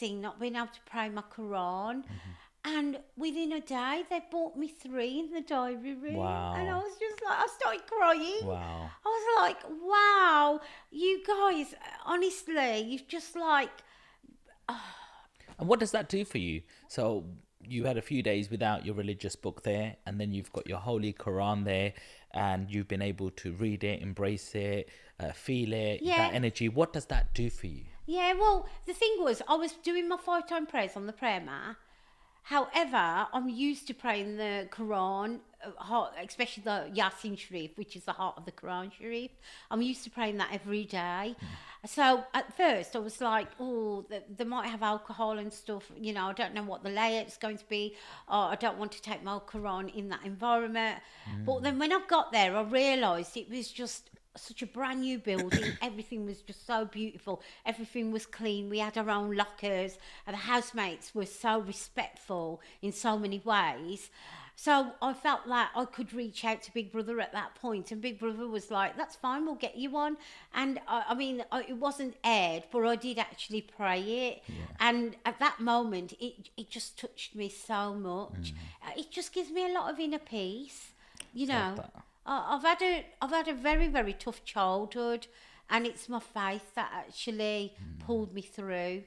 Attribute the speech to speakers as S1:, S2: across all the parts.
S1: embarrassing not being able to pray my Quran. And within a day, they bought me 3 in the diary room. And I
S2: Wow.
S1: was just like, I started crying.
S2: Wow.
S1: I was like, wow, you guys, honestly, you've just like,
S2: And what does that do for you? So you had a few days without your religious book there, and then you've got your holy Quran there, and you've been able to read it, embrace it, feel it,
S1: yeah.
S2: that energy. What does that do for you?
S1: Yeah, well, the thing was, I was doing my 5 time prayers on the prayer mat. However, I'm used to praying the Quran, especially the Yasin Sharif, which is the heart of the Quran Sharif. I'm used to praying that every day. So at first, I was like, oh, they might have alcohol and stuff. You know, I don't know what the layout's going to be. I don't want to take my Quran in that environment. But then when I got there, I realised it was just such a brand new building. Everything was just so beautiful. Everything was clean. We had our own lockers, and the housemates were so respectful in so many ways. So I felt like I could reach out to Big Brother at that point, and Big Brother was like, "That's fine, we'll get you one." And I mean, it wasn't aired, but I did actually pray it, and at that moment, it just touched me so much. It just gives me a lot of inner peace, you
S2: Love
S1: know.
S2: that.
S1: I've had a very very tough childhood, and it's my faith that actually pulled me through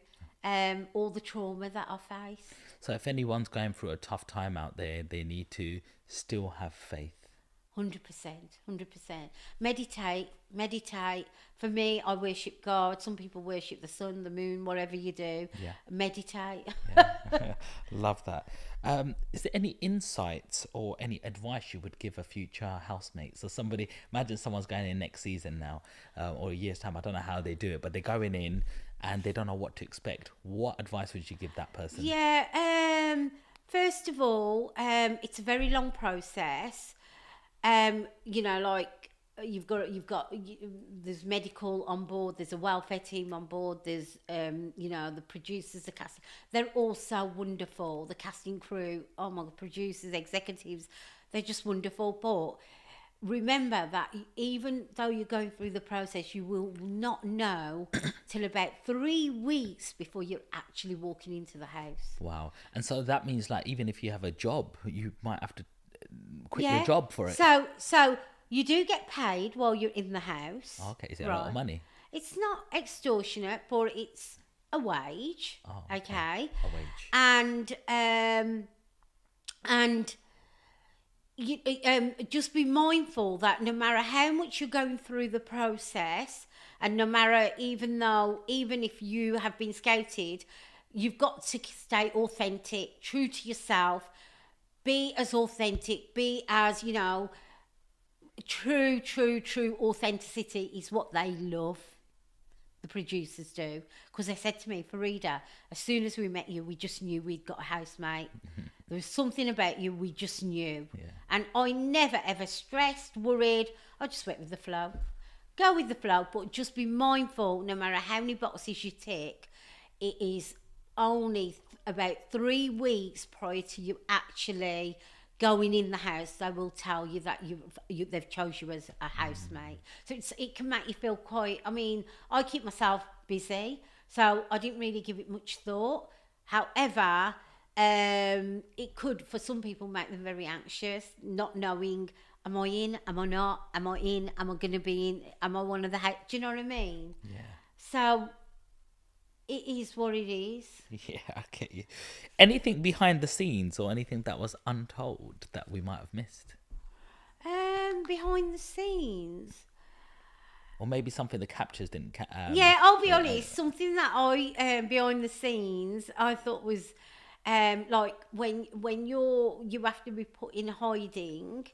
S1: all the trauma that I faced.
S2: So if anyone's going through a tough time out there, they need to still have faith.
S1: 100%, 100%. Meditate. For me, I worship God. Some people worship the sun, the moon, whatever you do.
S2: Yeah.
S1: Meditate.
S2: Yeah. Love that. Is there any insights or any advice you would give a future housemate? So somebody, imagine someone's going in next season now, or a year's time. I don't know how they do it, but they're going in and they don't know what to expect. What advice would you give that person?
S1: Yeah. First of all, it's a very long process. You know, like there's medical on board, there's a welfare team on board, there's you know, the producers, the casting, they're all so wonderful, the casting crew, oh my God, producers, executives, they're just wonderful. But remember that even though you're going through the process, you will not know till about 3 weeks before you're actually walking into the house.
S2: Wow. And so that means, like, even if you have a job, you might have to quit your job for it.
S1: So you do get paid while you're in the house.
S2: Okay, is it a lot of money?
S1: It's not extortionate, but it's a wage.
S2: Oh,
S1: okay.
S2: A wage.
S1: And you just be mindful that no matter how much you're going through the process, and no matter even if you have been scouted, you've got to stay authentic, true to yourself. Be as authentic, be as, you know, true authenticity is what they love. The producers do. Because they said to me, Farida, as soon as we met you, we just knew we'd got a housemate. There was something about you, we just knew.
S2: Yeah.
S1: And I never ever stressed, worried. I just went with the flow. Go with the flow, but just be mindful, no matter how many boxes you tick, it is only about 3 weeks prior to you actually going in the house, they will tell you that they've chose you as a housemate. So it can make you feel quite. I mean, I keep myself busy, so I didn't really give it much thought. However, it could, for some people, make them very anxious, not knowing, am I in? Am I not? Am I in? Am I going to be in? Am I one of the house? Do you know what I mean?
S2: Yeah.
S1: So it is what it is.
S2: Yeah, I get you. Anything behind the scenes or anything that was untold that we might have missed?
S1: Behind the scenes.
S2: Or maybe something the captures didn't
S1: Yeah, I'll be honest. Something that I behind the scenes I thought was like when you have to be put in hiding,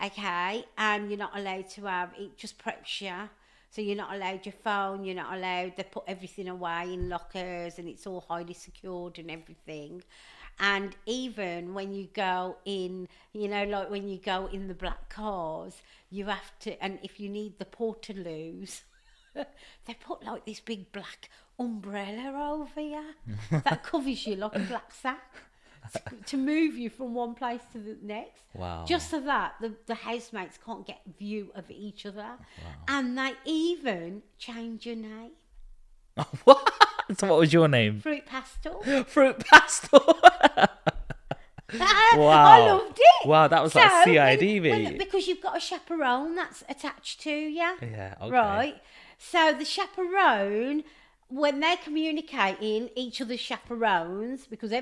S1: okay, and you're not allowed to have it. Just preps you. So you're not allowed your phone, you're not allowed, they put everything away in lockers and it's all highly secured and everything. And even when you go in, you know, like when you go in the black cars, you have to, and if you need the portaloos, they put like this big black umbrella over you that covers you like a black sack. To move you from one place to the next.
S2: Wow.
S1: Just so that the housemates can't get view of each other.
S2: Wow.
S1: And they even change your name.
S2: What? So what was your name?
S1: Fruit pastel.
S2: Fruit pastel.
S1: I
S2: Wow.
S1: loved it.
S2: Wow, that was like CID,
S1: because you've got a chaperone that's attached to you.
S2: Yeah, okay.
S1: Right. So the chaperone, when they're communicating, each other's chaperones, because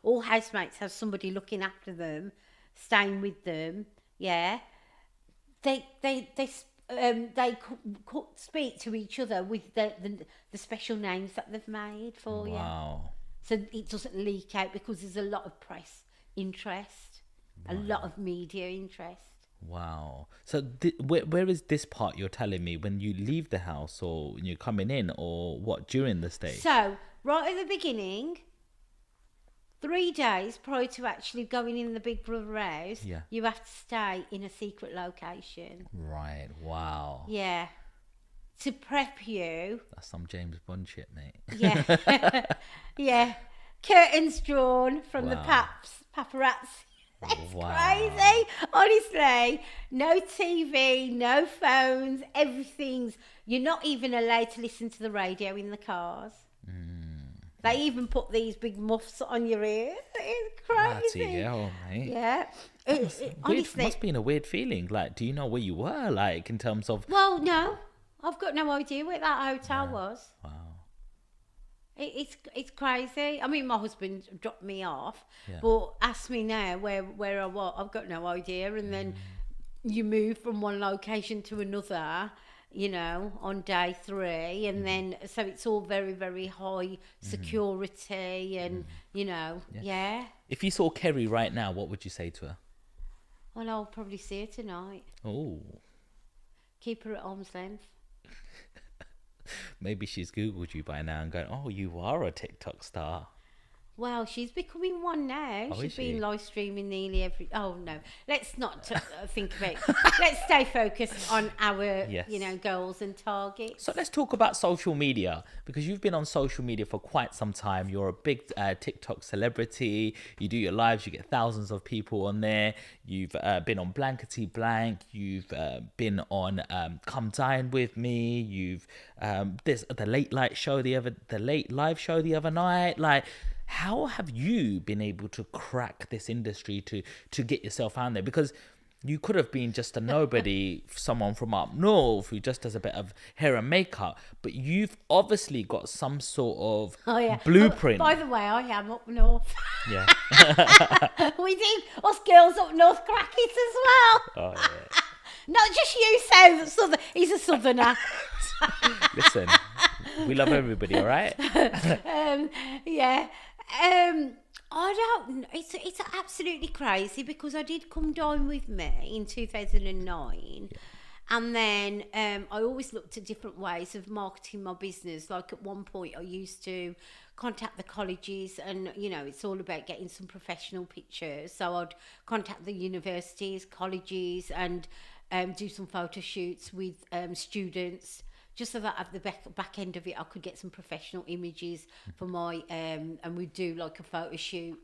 S1: all housemates have somebody looking after them, staying with them. Yeah. They speak to each other with the special names that they've made for you.
S2: Wow.
S1: So it doesn't leak out because there's a lot of press interest, a lot of media interest.
S2: Wow. So where is this part you're telling me when you leave the house or when you're coming in or what during the stay?
S1: So right at the beginning, 3 days prior to actually going in the Big Brother house,
S2: Yeah.
S1: you have to stay in a secret location.
S2: Right. Wow.
S1: Yeah. To prep you.
S2: That's some James Bond shit, mate.
S1: Yeah. Yeah. Curtains drawn from the
S2: Wow.
S1: paparazzi. It's
S2: Wow.
S1: crazy. Honestly. No TV, no phones, everything's... You're not even allowed to listen to the radio in the cars. They even put these big muffs on your ears. It's crazy.
S2: Bloody hell, mate.
S1: Yeah.
S2: Weird, must be in a weird feeling. Like, do you know where you were? Like, in terms of...
S1: Well, no. I've got no idea where that hotel was.
S2: Wow.
S1: It's crazy. I mean, my husband dropped me off,
S2: Yeah.
S1: but ask me now where I was. I've got no idea. And then you move from one location to another, you know, on day 3, and then so it's all very, very high security, and you know, yeah.
S2: If you saw Kerry right now, what would you say to her?
S1: Well, I'll probably see her tonight.
S2: Oh,
S1: Keep her at arm's length.
S2: maybe she's Googled you by now and going, oh, you are a TikTok star.
S1: Well, she's becoming one now.
S2: Oh,
S1: She's
S2: is she?
S1: been live streaming nearly every... Oh, no. Let's not think about it. Let's stay focused on our,
S2: Yes.
S1: you know, goals and targets.
S2: So let's talk about social media, because you've been on social media for quite some time. You're a big TikTok celebrity. You do your lives. You get thousands of people on there. You've been on Blankety Blank. You've been on Come Dine With Me. You've there's the late live show the other night. Like, how have you been able to crack this industry to get yourself out there? Because you could have been just a nobody, someone from up north who just does a bit of hair and makeup, but you've obviously got some sort of blueprint.
S1: By the way, I am up north.
S2: Yeah.
S1: We do. Us girls up north crack it as well.
S2: Oh, yeah.
S1: Not just you, Southern. He's a southerner.
S2: Listen, we love everybody, all right?
S1: Yeah. I don't. It's absolutely crazy because I did Come Dine With Me in 2009, and then I always looked at different ways of marketing my business. Like at one point, I used to contact the colleges, and you know, it's all about getting some professional pictures. So I'd contact the universities, colleges, and do some photo shoots with students. Just so that at the back end of it, I could get some professional images for my, and we'd do like a photo shoot,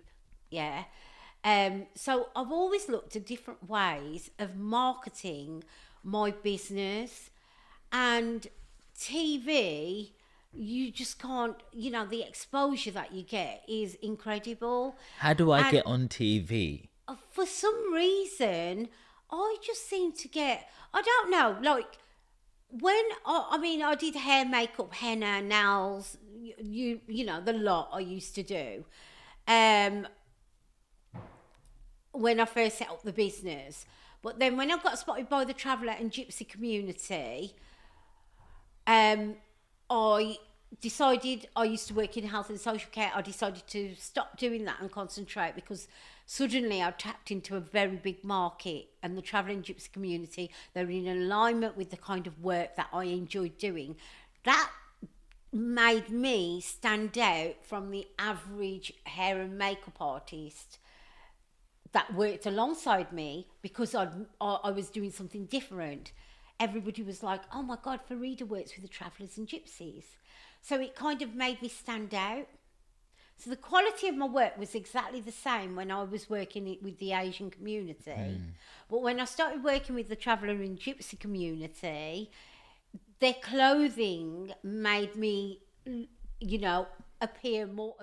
S1: yeah. So I've always looked at different ways of marketing my business, and TV, you just can't, you know, the exposure that you get is incredible.
S2: How do I get on TV?
S1: For some reason, I just seem to get, I don't know, like, when I did hair, makeup, henna, nails, you know, the lot I used to do. When I first set up the business, but then when I got spotted by the traveller and gypsy community, I decided, I used to work in health and social care, I decided to stop doing that and concentrate, because suddenly I tapped into a very big market, and the travelling gypsy community, they're in alignment with the kind of work that I enjoyed doing. That made me stand out from the average hair and makeup artist that worked alongside me, because I was doing something different. Everybody was like, oh my God, Farida works with the travellers and gypsies. So it kind of made me stand out. So the quality of my work was exactly the same when I was working with the Asian community. But when I started working with the traveller and gypsy community, their clothing made me you know, appear more